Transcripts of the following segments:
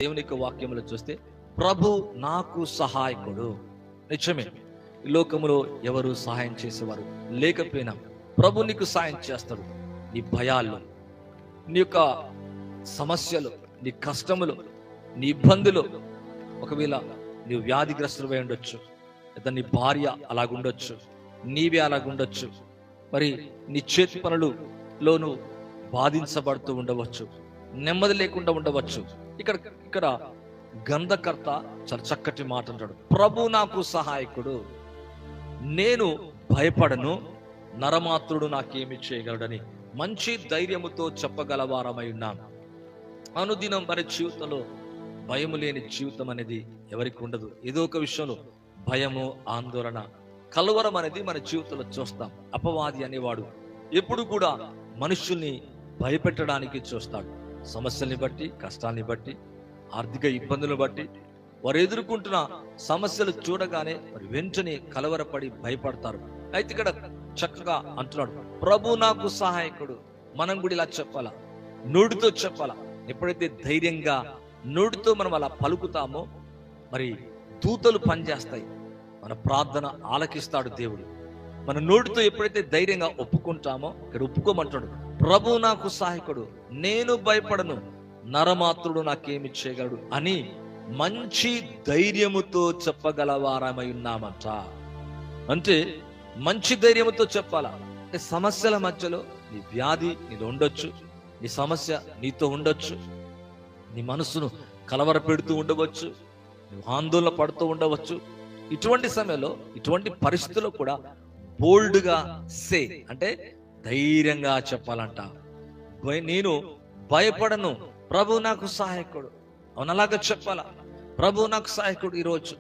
దేవుని యొక్క వాక్యములో చూస్తే ప్రభు నాకు సహాయకుడు. నిజమే, ఈ లోకములో ఎవరు సహాయం చేసేవారు లేకపోయినా ప్రభు నీకు సహాయం చేస్తాడు. నీ భయాల్లో, నీ యొక్క సమస్యలు, నీ కష్టములు, నీ ఇబ్బందులు, ఒకవేళ నీవు వ్యాధిగ్రస్తులై ఉండొచ్చు, లేదా నీ భార్య అలాగుండొచ్చు, నీవే అలాగుండొచ్చు, మరి నీ చేతి పనులలో బాధించబడుతూ ఉండవచ్చు, నెమ్మది లేకుండా ఉండవచ్చు. ఇక్కడ గంధకర్త చాలా చక్కటి మాట అంటాడు, ప్రభు నాకు సహాయకుడు, నేను భయపడను, నరమాత్రుడు నాకేమి చేయగలడని మంచి ధైర్యముతో చెప్పగలవారమై ఉన్నాం. అనుదినం మన జీవితంలో భయము లేని జీవితం అనేది ఎవరికి ఉండదు. ఏదో ఒక విషయంలో భయము, ఆందోళన, కలవరం అనేది మన జీవితంలో చూస్తాం. అపవాది అనేవాడు ఎప్పుడు కూడా మనుషుల్ని భయపెట్టడానికి చూస్తాడు. సమస్యల్ని బట్టి, కష్టాల్ని బట్టి, ఆర్థిక ఇబ్బందులను బట్టి, వారు ఎదుర్కొంటున్న సమస్యలు చూడగానే మరి వెంటనే కలవరపడి భయపడతారు. అయితే ఇక్కడ చక్కగా అంటున్నాడు, ప్రభు నాకు సహాయకుడు. మనం కూడా ఇలా చెప్పాలా, నోటితో చెప్పాలా. ఎప్పుడైతే ధైర్యంగా నోటితో మనం అలా పలుకుతామో మరి దూతలు పనిచేస్తాయి, మన ప్రార్థన ఆలకిస్తాడు దేవుడు. మన నోటితో ఎప్పుడైతే ధైర్యంగా ఒప్పుకుంటామో, ఇక్కడ ఒప్పుకోమంటాడు, ప్రభు నాకు సహాయకుడు, నేను భయపడను, నరమాత్రుడు నాకేమి చేయగలడు అని మంచి ధైర్యముతో చెప్పగలవారమై ఉన్నామంట. అంటే మంచి ధైర్యముతో చెప్పాలా. అంటే సమస్యల మధ్యలో నీ వ్యాధి నీలో ఉండొచ్చు, నీ సమస్య నీతో ఉండొచ్చు, నీ మనసును కలవర పెడుతూ ఉండవచ్చు, నువ్వు ఆందోళన పడుతూ ఉండవచ్చు. ఇటువంటి సమయంలో, ఇటువంటి పరిస్థితుల్లో కూడా బోల్డ్గా సే అంటే ధైర్యంగా చెప్పాలంట, నేను భయపడను, ప్రభు నాకు సహాయకుడు. అవును, అలాగా చెప్పాలా. ప్రభు నాకు సహాయకుడు ఈరోజు,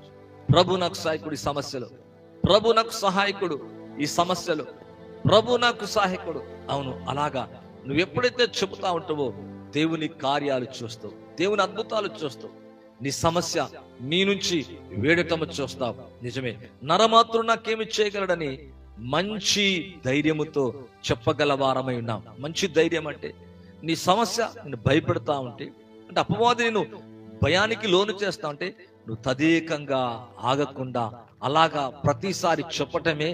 ప్రభు నాకు సహాయకుడు ఈ సమస్యలు, ప్రభు నాకు సహాయకుడు ఈ సమస్యలు, ప్రభు నాకు సహాయకుడు. అవును, అలాగా నువ్వు ఎప్పుడైతే చెబుతా ఉంటావో దేవుని కార్యాలు చూస్తావు, దేవుని అద్భుతాలు చూస్తావు, నీ సమస్య నీ నుంచి వేడటము చూస్తావు. నిజమే, నరమాత్రుడు నాకేమి చేయగలడని మంచి ధైర్యముతో చెప్పగలవారమై ఉన్నాం. మంచి ధైర్యం అంటే నీ సమస్య నేను భయపెడతా ఉంటే, అంటే అపవాది నేను భయానికి లోను చేస్తా ఉంటే నువ్వు తదేకంగా ఆగకుండా అలాగా ప్రతిసారి చెప్పటమే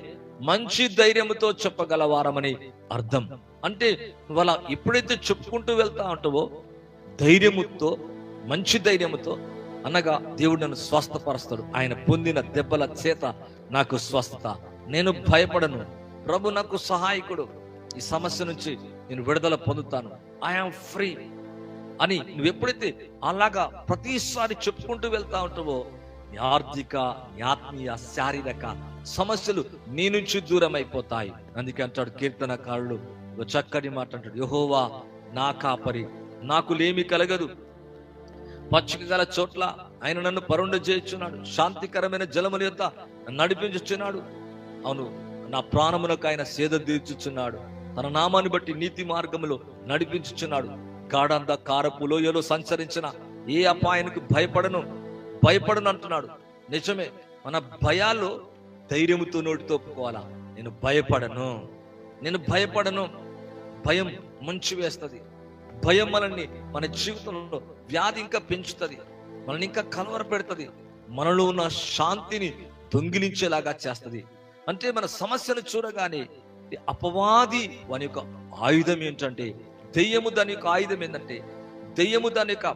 మంచి ధైర్యముతో చెప్పగలవారమని అర్థం. అంటే నువ్వు అలా ఎప్పుడైతే చెప్పుకుంటూ వెళ్తా ఉంటావో ధైర్యముతో, మంచి ధైర్యముతో, అనగా దేవుడు నన్ను స్వస్థపరుస్తాడు, ఆయన పొందిన దెబ్బల చేత నాకు స్వస్థత, నేను భయపడను, ప్రభు నాకు సహాయకుడు, ఈ సమస్య నుంచి నేను విడుదల పొందుతాను, ఐఆమ్ ఫ్రీ అని నువ్వు ఎప్పుడైతే అలాగా ప్రతిసారి చెప్పుకుంటూ వెళ్తా ఉంటావో నీ ఆర్థిక, నీ ఆత్మీయ, శారీరక సమస్యలు నీ నుంచి దూరం అయిపోతాయి. అందుకే అంటాడు కీర్తనకారుడు చక్కటి మాట అంటాడు, యెహోవా నా కాపరి, నాకు లేమి కలగదు, పచ్చిక గల చోట్ల ఆయన నన్ను పరుండ చేయుచున్నాడు, శాంతికరమైన జలముల యొద్ద నడిపించుచున్నాడు. అవును, నా ప్రాణమునకు ఆయన సేద తీర్చుచున్నాడు, తన నామాన్ని బట్టి నీతి మార్గములో నడిపించుచున్నాడు. గాఢంద కారపు లోయలో సంచరించిన ఏ అపాయానికి భయపడను అంటున్నాడు. నిజమే, మన భయాల్లో ధైర్యముతో నోటితో ఒప్పుకోవాలా, నేను భయపడను. భయం ముంచి వేస్తుంది. భయం మనల్ని మన జీవితంలో వ్యాధి ఇంకా పెంచుతుంది, మనల్ని ఇంకా కలవర పెడుతుంది, మనలో ఉన్న శాంతిని దొంగిలించేలాగా చేస్తుంది. అంటే మన సమస్యను చూడగానే అపవాది వాని యొక్క ఆయుధం ఏంటంటే, దెయ్యము దాని యొక్క ఆయుధం ఏంటంటే, దెయ్యము దాని యొక్క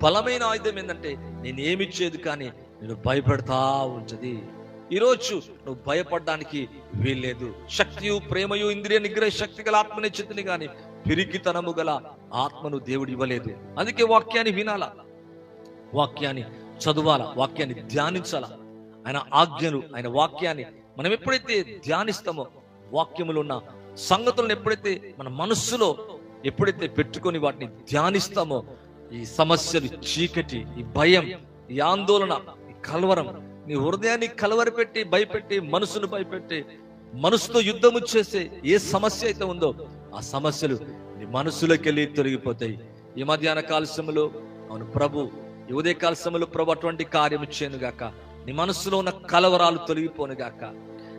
బలమైన ఆయుధం ఏంటంటే నేనేమిచ్చేది కానీ నేను భయపడతా ఉంటది. ఈరోజు నువ్వు భయపడడానికి వీల్లేదు. శక్తియు, ప్రేమయు, ఇంద్రియ నిగ్రహ శక్తి గల ఆత్మనిచ్చితిని కానీ పిరికితనము గల ఆత్మను దేవుడు ఇవ్వలేదు. అందుకే వాక్యాన్ని వినాలా, వాక్యాన్ని చదవాలా, వాక్యాన్ని ధ్యానించాలా. ఆయన ఆజ్ఞలు, ఆయన వాక్యాన్ని మనం ఎప్పుడైతే ధ్యానిస్తామో, వాక్యములో ఉన్న సంగతులను ఎప్పుడైతే మన మనస్సులో ఎప్పుడైతే పెట్టుకొని వాటిని ధ్యానిస్తామో, ఈ సమస్యలు, చీకటి, ఈ భయం, ఈ ఆందోళన, ఈ కలవరం, నీ హృదయాన్ని కలవరపెట్టి, భయపెట్టి, మనసును భయపెట్టి, మనసుతో యుద్ధము చేసే ఏ సమస్య అయితే ఉందో ఆ సమస్యలు నీ మనసులోకి వెళ్ళి తొలగిపోతాయి. ఈ మధ్యాహ్న కాల సమయంలో, అవును ప్రభు, ఈ ఉదయ కాల సమయంలో ప్రభు అటువంటి కార్యం చేయను గాక. నీ మనసులో ఉన్న కలవరాలు తొలగిపోను గాక,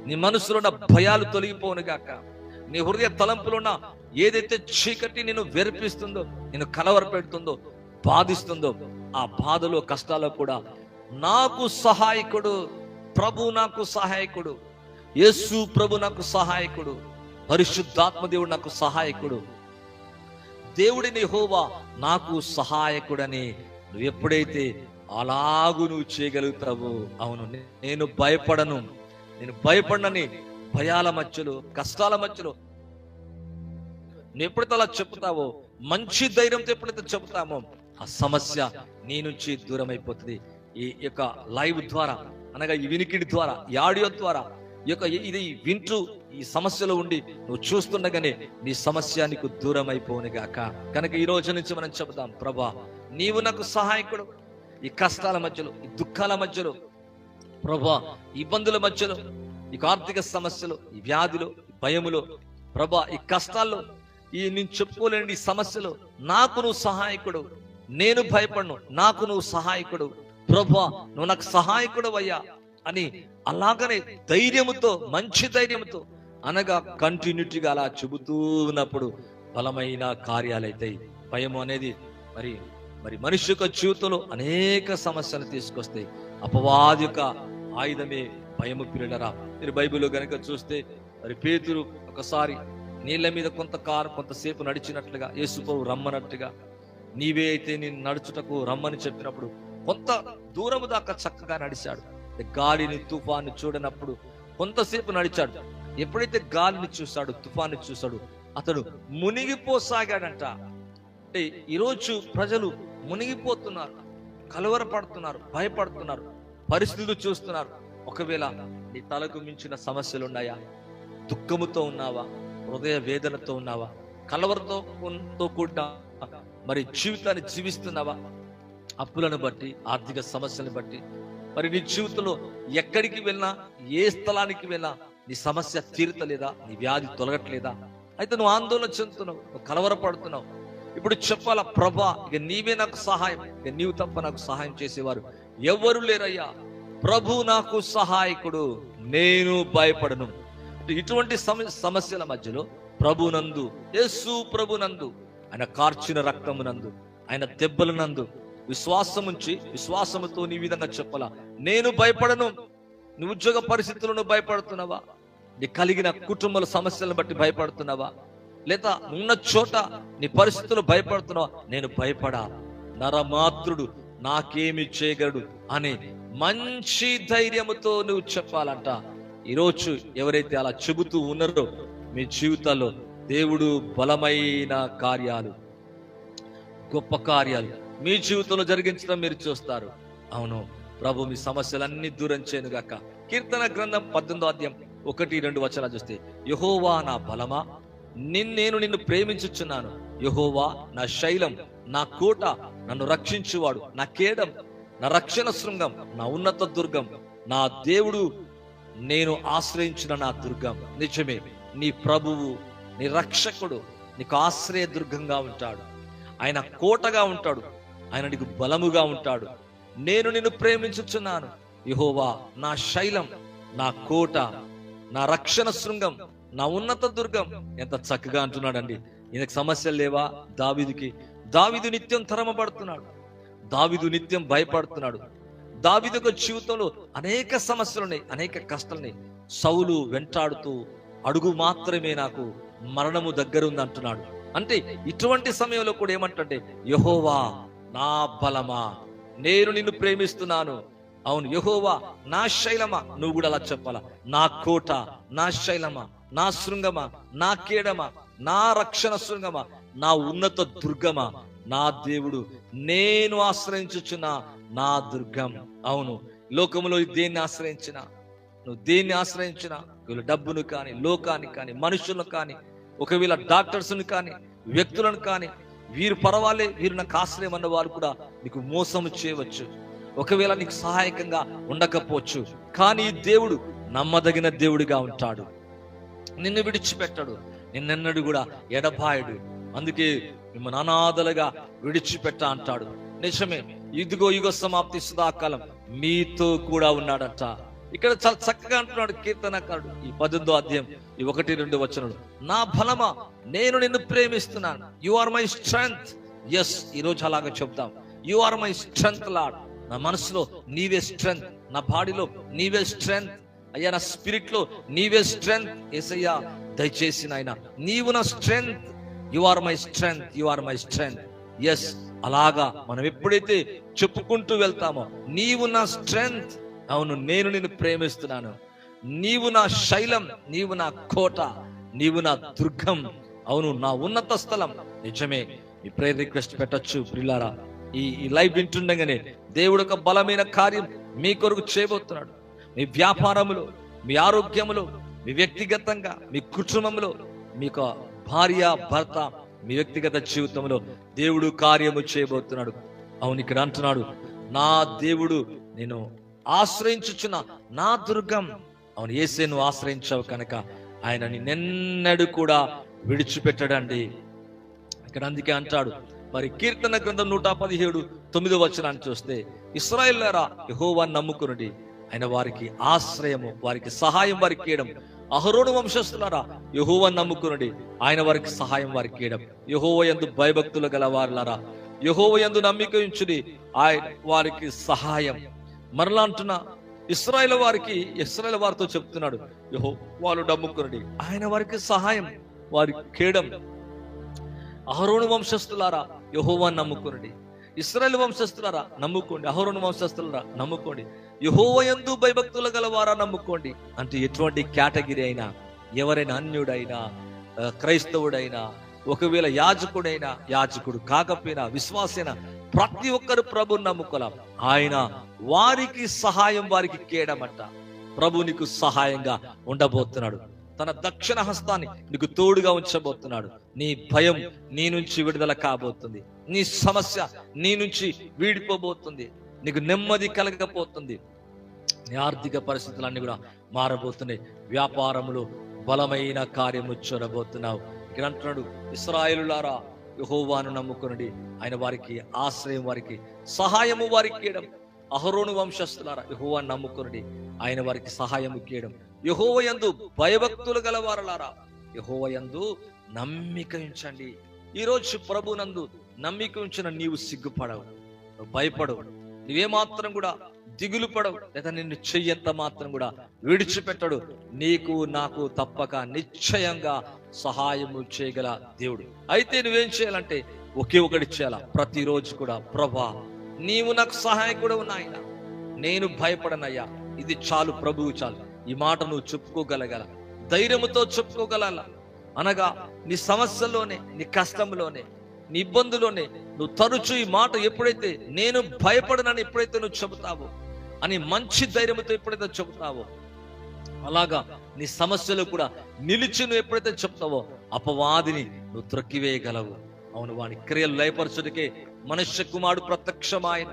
నీ మనసులో ఉన్న భయాలు తొలగిపోను గాక, నీ హృదయ తలంపులో ఉన్న ఏదైతే చీకటి నిన్ను వెరిపిస్తుందో, నిన్ను కలవర పెడుతుందో, బాధిస్తుందో ఆ బాధలో కష్టాల్లో కూడా నాకు సహాయకుడు, ప్రభు నాకు సహాయకుడు, యేసు ప్రభు నాకు సహాయకుడు, పరిశుద్ధాత్మ దేవుడు నాకు సహాయకుడు, దేవుడిని యెహోవా నాకు సహాయకుడని నువ్వు ఎప్పుడైతే అలాగూ నువ్వు చేయగలుగుతావు, అవును నేను భయపడనని భయాల మధ్యలో, కష్టాల మధ్యలో నువ్వు ఎప్పుడైతే అలా చెప్తావో, మంచి ధైర్యంతో ఎప్పుడైతే చెప్తామో, ఆ సమస్య నీ నుంచి దూరం అయిపోతుంది. ఈ యొక్క లైవ్ ద్వారా, అనగా ఈ వినికిడి ద్వారా, ఈ ఆడియో ద్వారా, ఇది వింటూ ఈ సమస్యలో ఉండి నువ్వు చూస్తుండగానే నీ సమస్య నీకు దూరం అయిపోనుగాక. కనుక ఈ రోజు నుంచి మనం చెబుతాం, ప్రభా నీవు నాకు సహాయకుడు. ఈ కష్టాల మధ్యలో, ఈ దుఃఖాల మధ్యలో, ప్రభా ఇబ్బందుల మధ్యలో, ఈ ఆర్థిక సమస్యలు, ఈ వ్యాధిలో, ఈ భయములో, ప్రభా ఈ కష్టాల్లో, ఈ నేను చెప్పుకోలేని ఈ సమస్యలు నాకు నువ్వు సహాయకుడు, నేను భయపడను, నాకు నువ్వు సహాయకుడు, ప్రభా నువ్వు నాకు సహాయకుడు అయ్యా అని అలాగనే ధైర్యముతో, మంచి ధైర్యంతో, అనగా కంటిన్యూటీగా అలా చెబుతూ ఉన్నప్పుడు బలమైన కార్యాలైతాయి. భయము అనేది మరి మనిషి యొక్క జీవితంలో అనేక సమస్యలు తీసుకొస్తాయి. అపవాది యొక్క ఆయుధమే భయము. పిల్లలరా, మీరు బైబిల్లో గనుక చూస్తే మరి పేతురు ఒకసారి నీళ్ళ మీద కొంతసేపు నడిచినట్లుగా, యేసుప్రభు రమ్మన్నట్టుగా, నీవే అయితే నేను నడుచుటకు రమ్మని చెప్పినప్పుడు కొంత దూరము దాకా చక్కగా నడిచాడు. గాలిని, తుఫాను చూడనప్పుడు కొంతసేపు నడిచాడు. ఎప్పుడైతే గాలిని చూశాడు, తుఫాను చూశాడు, అతడు మునిగిపోసాగాడంట. అంటే ఈరోజు ప్రజలు మునిగిపోతున్నారు, కలవరపడుతున్నారు, భయపడుతున్నారు, పరిస్థితులు చూస్తున్నారు. ఒకవేళ నీ తలకు మించిన సమస్యలు ఉన్నాయా? దుఃఖముతో ఉన్నావా? హృదయ వేదనతో ఉన్నావా? కలవరతో కూడిన మరి జీవితాన్ని జీవిస్తున్నావా? అప్పులను బట్టి, ఆర్థిక సమస్యలను బట్టి, మరి నీ జీవితంలో ఎక్కడికి వెళ్ళినా, ఏ స్థలానికి వెళ్ళినా నీ సమస్య తీరుతలేదా? నీ వ్యాధి తొలగట్లేదా? అయితే నువ్వు ఆందోళన చెందుతున్నావు, నువ్వు కలవరపడుతున్నావు. ఇప్పుడు చెప్పాలా, ప్రభా ఇక నీవే నాకు సహాయం, ఇక నీవు తప్ప నాకు సహాయం చేసేవారు ఎవరు లేరయ్యా, ప్రభు నాకు సహాయకుడు, నేను భయపడను. ఇటువంటి సమస్యల మధ్యలో ప్రభునందు, యేసు ప్రభునందు, ఆయన కార్చిన రక్తమునందు, ఆయన దెబ్బలనందు విశ్వాసముతో నీ విధంగా చెప్పాలా, నేను భయపడను. నీ ఉద్యోగ పరిస్థితులను భయపడుతున్నావా? నీ కలిగిన కుటుంబాల సమస్యలను బట్టి భయపడుతున్నావా? లేదా ఉన్న చోట నీ పరిస్థితులు భయపడుతున్నావా? నేను భయపడా, నరమాత్రుడు నాకేమి చేయగలడు అనే మంచి ధైర్యముతో నువ్వు చెప్పాలంట. ఈరోజు ఎవరైతే అలా చెబుతూ ఉన్నారో, మీ జీవితాల్లో దేవుడు బలమైన కార్యాలు, గొప్ప కార్యాలు మీ జీవితంలో జరిగించడం మీరు చూస్తారు. అవును, ప్రభు మీ సమస్యలన్నీ దూరం చేయను గాక. కీర్తన గ్రంథం 18వ అధ్యాయం 1-2 వచనాలు చూస్తే, యెహోవా నా బలమా, నేను నిన్ను ప్రేమించుచున్నాను. యెహోవా నా శైలం, నా కోట, నన్ను రక్షించువాడు, నా కేడం, నా రక్షణ శృంగం, నా ఉన్నత దుర్గం, నా దేవుడు, నేను ఆశ్రయించిన నా దుర్గం. నిజమే, నీ ప్రభువు, నీ రక్షకుడు నీకు ఆశ్రయ దుర్గంగా ఉంటాడు, ఆయన కోటగా ఉంటాడు, ఆయన నీకు బలముగా ఉంటాడు. నేను నిన్ను ప్రేమించుచున్నాను. యెహోవా నా శైలం, నా కోట, నా రక్షణ శృంగం, నా ఉన్నత దుర్గం. ఎంత చక్కగా అంటున్నాడండి. ఈయనకు సమస్యలు లేవా? దావీదు నిత్యం తరమబడుతున్నాడు, దావీదు నిత్యం భయపడుతున్నాడు. దావీదు యొక్క జీవితంలో అనేక సమస్యలున్నాయి, అనేక కష్టాలున్నాయి. సౌలు వెంటాడుతూ, అడుగు మాత్రమే నాకు మరణము దగ్గర ఉంది అంటున్నాడు. అంటే ఇటువంటి సమయంలో కూడా ఏమంటే, యెహోవా నా బలమా, నేను నిన్ను ప్రేమిస్తున్నాను. అవును, యెహోవా నా శైలమా. నువ్వు కూడా అలా చెప్పాలా, నా కోట, నా శైలమా, నా శృంగమా, నా కేడమా, నా రక్షణ శృంగమా, నా ఉన్నత దుర్గమా, నా దేవుడు, నేను ఆశ్రయించుచున్న నా దుర్గం. అవును, లోకములో దేన్ని ఆశ్రయించినా, నువ్వు దేన్ని ఆశ్రయించినా, వీళ్ళు డబ్బును కానీ, లోకాన్ని కానీ, మనుషులను కానీ, ఒకవేళ డాక్టర్స్ని కానీ, వ్యక్తులను కానీ, వీరు పర్వాలే, వీరు నాకు ఆశ్రయం అన్న వారు కూడా నీకు మోసము చేయవచ్చు. ఒకవేళ నీకు సహాయకంగా ఉండకపోవచ్చు. కానీ దేవుడు నమ్మదగిన దేవుడిగా ఉంటాడు, నిన్ను విడిచిపెట్టాడు, నిన్నెన్నడు కూడా ఎడబాయడు. అందుకే మిమ్మల్ని అనాథలుగా విడిచిపెట్ట అంటాడు. నిజమే, ఇదిగో యుగ సమాప్తి సదాకాలం మీతో కూడా ఉన్నాడట. ఇక్కడ చాలా చక్కగా అంటున్నాడు కీర్తనకారుడు ఈ 18వ అధ్యాయం 1-2 వచనాలు. నా బలమా, నేను నిన్ను ప్రేమిస్తున్నాను. You are my strength. Yes, ఈరోజు అలాగా చెప్తాం. You are my strength lord. నా మనసులో నీవే స్ట్రెంగ్త్, నా బాడీలో నీవే స్ట్రెంగ్త్ అయ్యా, నా స్పిరిట్ లో నీవే స్ట్రెంగ్త్ యేసయ్యా. దయచేసి నాయన నీవు నా strength, you are my strength, you are my strength. Yes, అలాగా మనం ఎప్పుడైతే చెప్పుకుంటూ వెళ్తామో నీవు నా స్ట్రెంగ్త్, అవును నేను నిన్ను ప్రేమిస్తున్నాను, నీవు నా శైలం, నీవు నా కోట, నీవు నా దుర్గం, అవును నా ఉన్నత స్థలం. నిజమే, ఈ ప్రేయర్ రిక్వెస్ట్ పెట్టొచ్చు ప్రియులారా. ఈ లైవ్ వింటుండగానే దేవుడు ఒక బలమైన కార్యం మీ కొరకు చేయబోతున్నాడు. మీ వ్యాపారములో, మీ ఆరోగ్యములో, మీ వ్యక్తిగతంగా, మీ కుటుంబంలో, మీకు భార్య భర్త, మీ వ్యక్తిగత జీవితంలో దేవుడు కార్యము చేయబోతున్నాడు. అవును, ఇక్కడ అంటున్నాడు, నా దేవుడు నేను ఆశ్రయించుచున్న నా దుర్గం. అవును, యేసే నువ్వు ఆశ్రయించావు కనుక ఆయన నిన్నెన్నడూ కూడా విడిచిపెట్టడండి. ఇక్కడ అందుకే అంటాడు మరి కీర్తన గ్రంథం 117:9 చూస్తే, ఇశ్రాయేలులారా యెహోవాను నమ్ముకొనుడి, ఆయన వారికి ఆశ్రయము, వారికి సహాయం వారికి ఇయ్యడం. అహరోను వంశస్థులారా యెహోవాను నమ్ముకొనుడి, ఆయన వారికి సహాయం వారికి ఇయ్యడం. యెహోవా యందు భయభక్తులు గల వారులారా యెహోవా యందు నమ్మిక ఉంచుడి, ఆయన వారికి సహాయం. మరలా అంటున్నా, ఇశ్రాయేలు వారితో చెప్తున్నాడు, వాళ్ళు నమ్ముకొనుడి, ఆయన వారికి సహాయం వారికి కేడం. అహరోను వంశస్థులారా యెహోవాను నమ్ముకొనుడి, ఇశ్రాయేలు వంశస్థులారా నమ్ముకోండి, అహరోను వంశస్థులారా నమ్ముకోండి, యెహోవా యందు భయభక్తులు గలవారా నమ్ముకోండి. అంటే ఎటువంటి కేటగిరీ అయినా, ఎవరైనా అన్యుడైనా, క్రైస్తవుడైనా, ఒకవేళ యాజకుడైనా, యాజకుడు కాకపోయినా, విశ్వాసైనా, ప్రతి ఒక్కరు ప్రభుని నమ్ముకోవాలి. ఆయన వారికి సహాయం వారికి కేడమంట. ప్రభు నీకు సహాయంగా ఉండబోతున్నాడు. తన దక్షిణ హస్తాన్ని నీకు తోడుగా ఉంచబోతున్నాడు. నీ భయం నీ నుంచి విడుదల కాబోతుంది, నీ సమస్య నీ నుంచి వీడిపోబోతుంది, నీకు నెమ్మది కలగపోతుంది, నీ ఆర్థిక పరిస్థితులన్నీ కూడా మారబోతున్నాయి. వ్యాపారములో బలమైన కార్యము చూడబోతున్నావు. ఇక్కడ అంటున్నాడు, ఇశ్రాయేలులారా యెహోవాను నమ్ముకొనుడి, ఆయన వారికి ఆశ్రయం వారికి సహాయము వారికి ఇయ్యడం. అహరోను వంశస్థులారా యెహోవాను నమ్ముకొనుడి, ఆయన వారికి సహాయము ఇయ్యడం. యెహోవా యందు భయభక్తులు గలవారలారా యెహోవా యందు నమ్మిక ఉంచండి. ఈరోజు ప్రభునందు నమ్మిక ఉంచిన నీవు సిగ్గుపడవు, భయపడవు, నువ్వేమాత్రం కూడా దిగులు పడవు, లేదా నిన్ను చెయ్యంత మాత్రం కూడా విడిచిపెట్టడు. నీకు నాకు తప్పక నిశ్చయంగా సహాయము చేయగల దేవుడు. అయితే నువ్వేం చేయాలంటే ఒకే ఒకటి చేయాల, ప్రతిరోజు కూడా ప్రభా నీవు నాకు సహాయకుడు నాయన, నేను భయపడనయ్యా, ఇది చాలు ప్రభువు చాలు. ఈ మాట నువ్వు చెప్పుకోగలగల, ధైర్యముతో చెప్పుకోగల. అనగా నీ సమస్యలోనే, నీ కష్టంలోనే, నీ ఇబ్బందులోనే నువ్వు తరచు ఈ మాట ఎప్పుడైతే నేను భయపడనని ఎప్పుడైతే నువ్వు చెబుతావో, అని మంచి ధైర్యంతో ఎప్పుడైతే చెబుతావో, అలాగా నీ సమస్యలు కూడా నిలిచి నువ్వు ఎప్పుడైతే చెప్తావో అపవాదిని నువ్వు త్రొక్కివేయగలవు. అవును, వాని క్రియలు లయపరచుడికే మనుష్య కుమారుడు ప్రత్యక్షమాయన.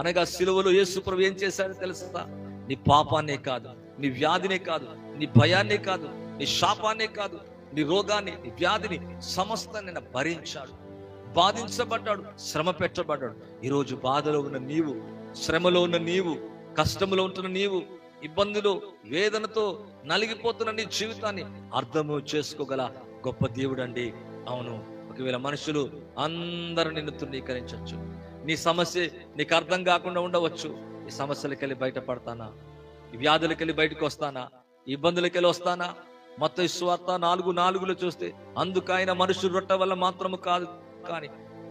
అనగా సిలువలో యేసు ప్రభు ఏం చేశాడో తెలుసా? నీ పాపాన్నే కాదు, నీ వ్యాధినే కాదు, నీ భయాన్నే కాదు, నీ శాపాన్నే కాదు, నీ రోగాన్ని, నీ వ్యాధిని సమస్తాన్ని భరించాడు, బాధించబడ్డాడు, శ్రమ పెట్టబడ్డాడు. ఈరోజు బాధలో ఉన్న నీవు, శ్రమలో ఉన్న నీవు, కష్టంలో ఉంటున్న నీవు, ఇబ్బందులు వేదనతో నలిగిపోతున్న నీ జీవితాన్ని అర్థము చేసుకోగల గొప్ప దేవుడు అండి. అవును, ఒకవేళ మనుషులు అందరూ నిన్ను తృణీకరించవచ్చు, నీ సమస్య నీకు అర్థం కాకుండా ఉండవచ్చు. ఈ సమస్యలకెళ్ళి బయటపడతానా? ఈ వ్యాధులకెళ్ళి బయటకు వస్తానా? ఈ ఇబ్బందులకెళ్ళి వస్తానా? మత్తయి సువార్త 4:4 చూస్తే, అందుకైన మనుషులు రొట్టె వల్ల మాత్రము కాదు, కానీ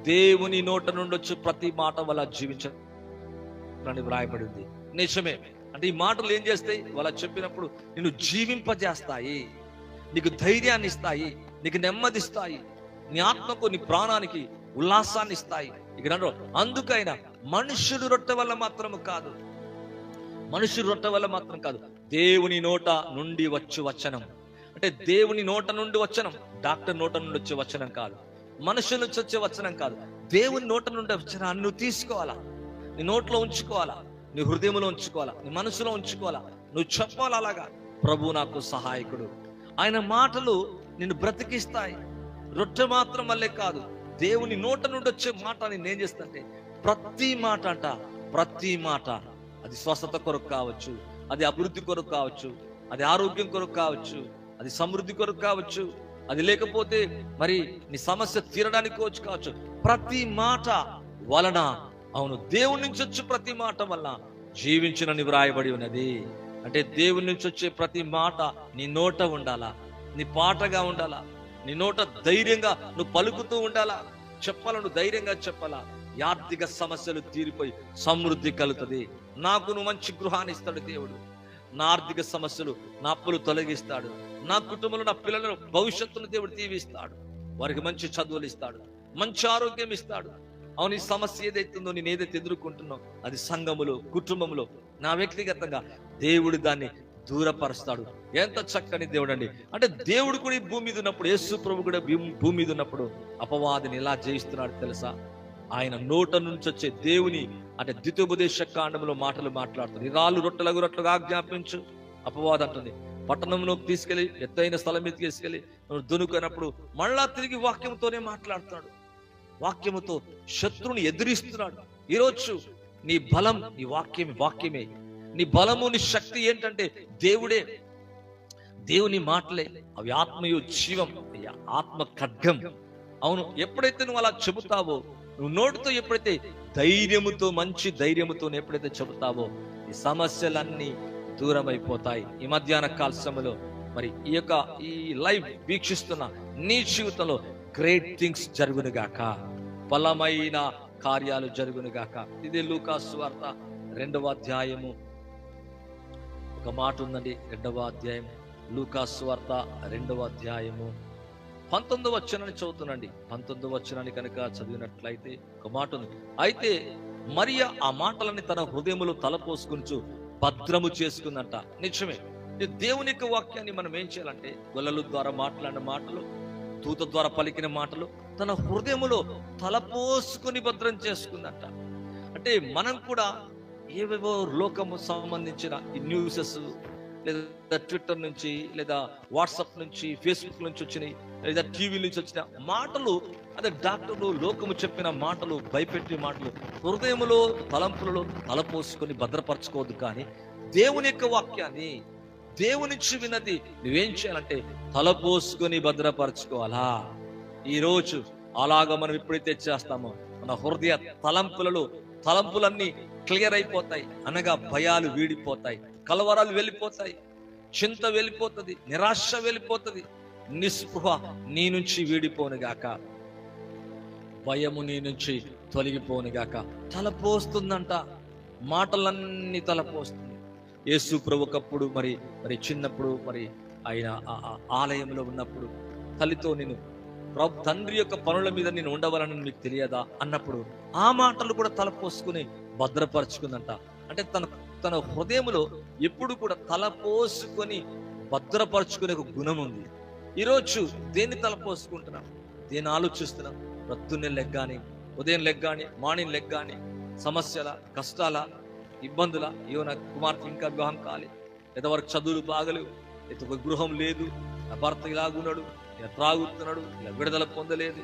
దేవుని నోట నుండి వచ్చి ప్రతి మాట వల్ల జీవించని వ్రాయబడింది. నిజమే. అంటే ఈ మాటలు ఏం చేస్తాయి? వాళ్ళ చెప్పినప్పుడు నిన్ను జీవింపజేస్తాయి, నీకు ధైర్యాన్ని ఇస్తాయి, నీకు నెమ్మదిస్తాయి, నీ ఆత్మకు, నీ ప్రాణానికి ఉల్లాసాన్ని ఇస్తాయి. ఇక్కడ అందుకైనా మనుషుడు రొట్టె వల్ల మాత్రము కాదు, మనుషుడు రొట్టె వల్ల మాత్రం కాదు, దేవుని నోట నుండి వచ్చు వచనం. అంటే దేవుని నోట నుండి వచనం, డాక్టర్ నోట నుండి వచ్చే వచనం కాదు, మనుషుల నుంచి వచ్చే వచనం కాదు. దేవుని నోట నుండి వచనాన్ని నువ్వు తీసుకోవాలా, నీ నోట్లో ఉంచుకోవాలా, నీ హృదయంలో ఉంచుకోవాలా, నీ మనసులో ఉంచుకోవాలా, నువ్వు చెప్పాలా. అలాగా ప్రభు నాకు సహాయకుడు, ఆయన మాటలు నిన్ను బ్రతికిస్తాయి. రొట్టె మాత్రం వల్లే కాదు, దేవుని నోట నుండి వచ్చే మాట నేనేం చేస్తానంటే ప్రతి మాట అంట, ప్రతి మాట అది స్వస్థత కొరకు కావచ్చు, అది అభివృద్ధి కొరకు కావచ్చు, అది ఆరోగ్యం కొరకు కావచ్చు, అది సమృద్ధి కొరకు కావచ్చు, అది లేకపోతే మరి నీ సమస్య తీరడానికి కావచ్చు. ప్రతి మాట వలన అవును, దేవుని నుంచి వచ్చే ప్రతి మాట వల్ల జీవించినని వ్రాయబడి ఉన్నది. అంటే దేవుని నుంచి వచ్చే ప్రతి మాట నీ నోట ఉండాలా, నీ పాటగా ఉండాలా, నీ నోట ధైర్యంగా నువ్వు పలుకుతూ ఉండాలా, చెప్పాలా, నువ్వు ధైర్యంగా చెప్పాలా. ఈ ఆర్థిక సమస్యలు తీరిపోయి సమృద్ధి కలుగుతుంది. నాకు నువ్వు మంచి గృహాన్ని ఇస్తాడు దేవుడు, నా ఆర్థిక సమస్యలు, నా అప్పులు తొలగిస్తాడు, నా కుటుంబంలో నా పిల్లల భవిష్యత్తును దేవుడు దీవిస్తాడు, వారికి మంచి చదువులు ఇస్తాడు, మంచి ఆరోగ్యం ఇస్తాడు. అవును, ఈ సమస్య ఏదైతుందో, నేను ఏదైతే ఎదుర్కొంటున్నావు, అది సంఘములో, కుటుంబంలో, నా వ్యక్తిగతంగా దేవుడు దాన్ని దూరపరుస్తాడు. ఎంత చక్కని దేవుడు అండి. అంటే దేవుడు కూడా ఈ భూమి మీద ఉన్నప్పుడు, యేసు ప్రభు కూడా భూమి మీద ఉన్నప్పుడు అపవాదిని ఎలా జయిస్తున్నాడు తెలుసా? ఆయన నోట నుంచి వచ్చే దేవుని, అంటే ద్వితీయోపదేశ కాండంలో మాటలు మాట్లాడుతుంది. ఈ రాళ్ళు రొట్టెలుగా ఆజ్ఞాపించు, అపవాది అంటుంది. పట్టణంలోకి తీసుకెళ్లి, ఎత్తైన స్థలం మీద తీసుకెళ్లి నువ్వు దునుకున్నప్పుడు మళ్ళా తిరిగి వాక్యంతోనే మాట్లాడుతున్నాడు. వాక్యముతో శత్రువుని ఎదిరిస్తున్నాడు. ఈరోజు నీ బలం నీ వాక్యమే. నీ బలము, నీ శక్తి ఏంటంటే దేవుడే, దేవుని మాటలే. అవి ఆత్మయు జీవం, ఆత్మ ఖడ్గం. అవును, ఎప్పుడైతే నువ్వు అలా చెబుతావో, నువ్వు నోటితో ఎప్పుడైతే ధైర్యముతో, మంచి ధైర్యముతో ఎప్పుడైతే చెబుతావో, ఈ సమస్యలన్నీ దూరం అయిపోతాయి. ఈ మధ్యాహ్న కాల సమయంలో మరి ఈ లైవ్ వీక్షిస్తున్న నీ జీవితంలో గ్రేట్ థింగ్స్ జరుగునుగాక, బలమైన కార్యాలు జరుగునుగాక. ఇది లూకా సువార్త 2వ అధ్యాయము ఒక మాట ఉందండి. 2వ అధ్యాయం, లూకా సువార్త 2వ అధ్యాయము 19వ వచనాన్ని చదువుతుండండి. 19వ వచనాన్ని కనుక చదివినట్లయితే ఒక మాట ఉంది. అయితే మరియ ఆ మాటలని తన హృదయములో తలపోసుకుంటూ భద్రము చేసుకుందంట. నిజమే, దేవుని యొక్క వాక్యాన్ని మనం ఏం చేయాలంటే, గొల్లల ద్వారా మాట్లాడిన మాటలు, దూత ద్వారా పలికిన మాటలు తన హృదయములో తలపోసుకొని భద్రం చేసుకుందంట. అంటే మనం కూడా ఏవేవో లోకము సంబంధించిన ఈ న్యూసెస్, లేదా ట్విట్టర్ నుంచి, లేదా వాట్సాప్ నుంచి, ఫేస్బుక్ నుంచి వచ్చినాయి, లేదా టీవీ నుంచి వచ్చిన మాటలు, అదే డాక్టర్లు లోకము చెప్పిన మాటలు, భయపెట్టే మాటలు హృదయములో, తలంపులలో తలపోసుకొని భద్రపరచుకోవద్దు. కానీ దేవుని యొక్క వాక్యాన్ని, దేవునిచ్చి విన్నది నువ్వేం చేయాలంటే తలపోసుకొని భద్రపరచుకోవాలా. ఈరోజు అలాగా మనం ఎప్పుడైతే చేస్తామో, మన హృదయ తలంపులన్నీ క్లియర్ అయిపోతాయి. అనగా భయాలు వీడిపోతాయి, కలవరాలు వెళ్ళిపోతాయి, చింత వెళ్ళిపోతుంది, నిరాశ వెళ్ళిపోతుంది, నిస్పృహ నీ నుంచి వీడిపోనుగాక, భయము నీ నుంచి తొలగిపోనుగాక. తలపోస్తుందంట, మాటలన్నీ తలపోస్తుంది. యేసు ప్రభు ఒకప్పుడు మరి చిన్నప్పుడు మరి ఆయన ఆలయంలో ఉన్నప్పుడు తల్లితో, నేను ప్రభు తండ్రి యొక్క పనుల మీద నేను ఉండవాలని మీకు తెలియదా అన్నప్పుడు ఆ మాటలు కూడా తలపోసుకుని భద్రపరుచుకుందంట. అంటే తన హృదయంలో ఎప్పుడు కూడా తలపోసుకొని భద్రపరుచుకునే ఒక గుణం ఉంది. ఈరోజు దేన్ని తలపోసుకుంటున్నాం, దేన్ని ఆలోచిస్తున్నాం? ప్రొద్దున్నే లెగ్గాని, ఉదయం లెగ్గాని, మార్నింగ్ లెగ్గాని, సమస్యల, కష్టాల, ఇబ్బందుల, ఏవో నా కుమార్తె ఇంకా వివాహం కాలే, లేదా వారికి చదువులు బాగలేవు, లేదా ఒక గృహం లేదు, నా భర్త ఇలాగున్నాడు, ఇలా త్రాగుతున్నాడు, ఇలా విడుదల పొందలేదు,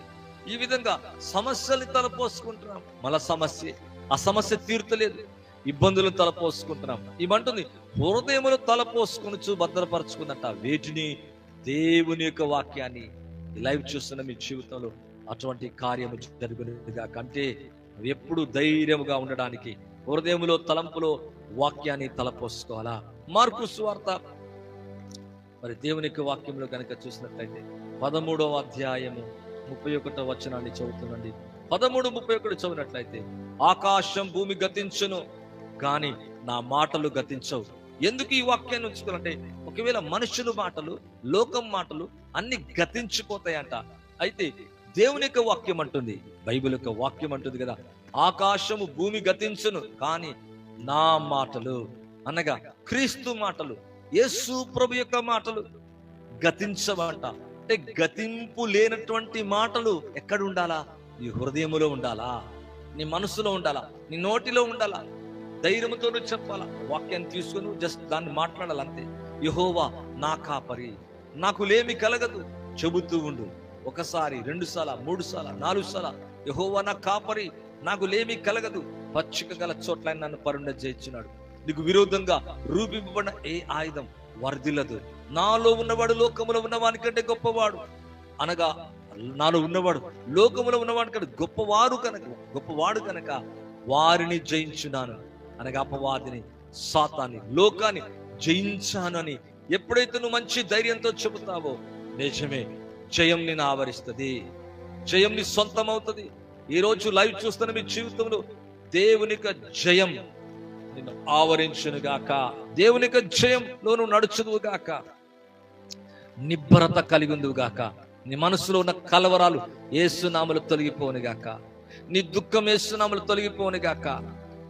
ఈ విధంగా సమస్యల్ని తలపోసుకుంటున్నాం. మళ్ళా ఆ సమస్య తీర్చలేదు, ఇబ్బందులను తలపోసుకుంటున్నాం. ఇవంటుంది హృదయములు తలపోసుకుని భద్రపరచుకుందంట. వీటిని, దేవుని యొక్క వాక్యాన్ని లైవ్ చూస్తున్న మీ జీవితంలో అటువంటి కార్యము జరుగునుగా. కంటే ఎప్పుడు ధైర్యముగా ఉండడానికి హృదయములో, తలంపులో వాక్యాన్ని తలపోసుకోవాలా. మార్కు సువార్త మరి దేవుని యొక్క వాక్యంలో కనుక చూసినట్లయితే 13వ అధ్యాయము 31వ వచనాన్ని చదువుతుందండి. 13:31 చదివినట్లయితే, ఆకాశం భూమి గతించును కానీ నా మాటలు గతించవు. ఎందుకు ఈ వాక్యాన్ని ఉంచుకోవాలంటే, ఒకవేళ మనుషుల మాటలు, లోకం మాటలు అన్ని గతించిపోతాయంట. అయితే దేవుని యొక్క వాక్యం అంటుంది, బైబిల్ యొక్క వాక్యం అంటుంది కదా, ఆకాశము భూమి గతించును కానీ నా మాటలు, అనగా క్రీస్తు మాటలు, యేసు ప్రభు యొక్క మాటలు గతించవంట. అంటే గతింపు లేనటువంటి మాటలు ఎక్కడ ఉండాలా? నీ హృదయములో ఉండాలా, నీ మనసులో ఉండాలా, నీ నోటిలో ఉండాలా. ధైర్యంతో చెప్పాలా. వాక్యాన్ని తీసుకుని జస్ట్ దాన్ని మాట్లాడాలంతే. యెహోవా నా కాపరి, నాకు లేమి కలగదు చెబుతూ ఉండు. ఒకసారి, 2 సార్లు, 3 సార్లు, 4 సార్లు, యెహోవా నా కాపరి, నాకు లేమి కలగదు, పచ్చిక గల చోట్ల నన్ను పరుండ చేయించున్నాడు. నీకు విరోధంగా రూపింపబడిన ఏ ఆయుధం వర్ధిల్లదు. నాలో ఉన్నవాడు లోకములో ఉన్నవాని కంటే గొప్పవాడు, అనగా నాలో ఉన్నవాడు లోకములో ఉన్నవాడి కంటే గొప్పవాడు కనుక వారిని జయించున్నాను అనగా అపవాదిని, సాతాన్ని, లోకాన్ని జయించాను అని ఎప్పుడైతే నువ్వు మంచి ధైర్యంతో చెబుతావో నిజమే, జయం నిన్ను ఆవరిస్తుంది, జయం నీ సొంతం అవుతుంది. ఈ రోజు లైవ్ చూస్తున్న మీ జీవితంలో దేవునిక జయం నిన్ను ఆవరించును గాక, దేవునిక జయంలో నువ్వు నడుచుదువు గాక, నిబ్బరత కలిగి ఉందువు గాక, నీ మనసులో ఉన్న కలవరాలు యేసునామములో తొలగిపోను గాక, నీ దుఃఖం యేసునామములో తొలగిపోను గాక,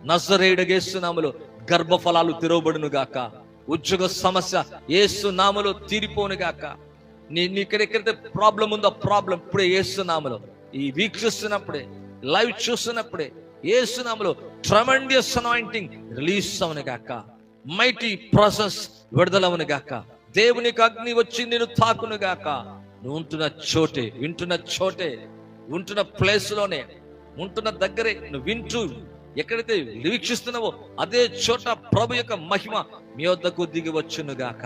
నజరేయుడగు యేసునామములో గర్భఫలాలు తెరవబడును గాక, ఉద్యోగ సమస్య యేసునామములో తీరిపోను గాక, నీకెక్కడైతే ప్రాబ్లం ఉందో ప్రాబ్లం ఇప్పుడే యేసునామములో, ఈ వీక్ చూస్తున్నప్పుడే, లైవ్ చూస్తున్నప్పుడే యేసునామములో ట్రెమెండియస్ అనాయింటింగ్ రిలీజ్ అవును గాక, మైటీ ప్రాసెస్ విడుదలవును గాక, దేవునికి అగ్ని వచ్చి నేను తాకును గాక. నువ్వు ఉంటున్న చోటే, వింటున్న చోటే, ఉంటున్న ప్లేస్ లోనే, ఉంటున్న దగ్గరే నువ్వు వింటూ ఎక్కడైతే వీక్షిస్తున్నావో అదే చోట ప్రభు యొక్క మహిమ మీ వద్దకు దిగి వచ్చును గాక.